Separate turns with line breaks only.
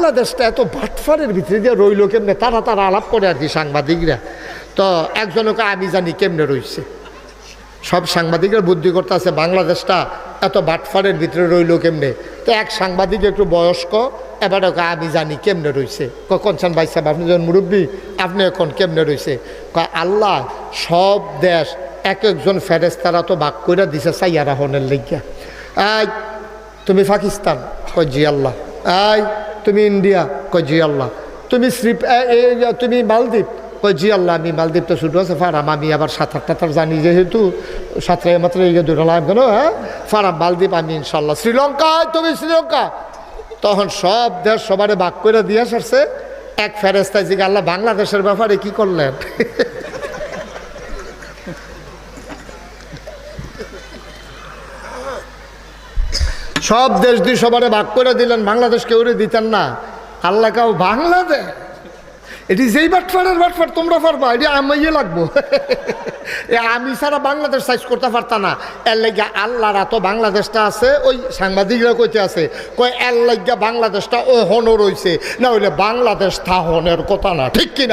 বাংলাদেশটা এত বাটফারের ভিতরে দিয়ে রইল কেমনে, তারা আলাপ করে আর কি সাংবাদিকরা। তো একজনকে আমি জানি কেমনে রইছে, সব সাংবাদিকের বুদ্ধি করতে আছে বাংলাদেশটা এত বাটফারের ভিতরে রইল কেমনে। তো এক সাংবাদিক একটু বয়স্ক, এবার ওকে আমি জানি কেমনে রইছে। কনসান ভাই সাহেব, আপনি যখন মুরব্বী, আপনি এখন কেমনে রইছে? আল্লাহ সব দেশ এক একজন ফেরেশতারা তো ভাগ করে দিছে সাইয়ারা হনের লেগিয়া। এই তুমি পাকিস্তান, কয় জি আল্লাহ। এই তুমি ইন্ডিয়া, কয় জি আল্লাহ। তুমি মালদ্বীপ, কয় জি আল্লাহ। আমি মালদ্বীপ তো ছুটু আছে ফারাম, আমি আবার সাঁতার টাতার জানি যেহেতু, সাঁতরাই মাত্র এই দুটো লাভ কেন, হ্যাঁ ফারাম মালদ্বীপ আমি ইনশাল্লাহ। শ্রীলঙ্কা, তুমি শ্রীলঙ্কা। তখন সব দেশ সবারে ভাগ করে দিয়ে আসছে। এক ফেরেশতায় জিজ্ঞাসা, আল্লাহ বাংলাদেশের ব্যাপারে কি করলেন? সব দেশ দিয়ে সবারে ভাগ করে দিলেন, বাংলাদেশ কেউ দিতেন না। আল্লাহ কাউ বাংলাদেশ, এটি যেই বাটফার তোমরা পারবা, এটি আমি লাগবো। আমি ছাড়া বাংলাদেশ সাইজ করতে পারতা না। এর লাগিয়া আল্লাহর এত বাংলাদেশটা আছে, ওই সাংবাদিকরা কইতে আছে, কয় এর লাগিয়া বাংলাদেশটা ও হনর হইছে, না হইলে বাংলাদেশ থা হনের কথা না, ঠিক কিনা?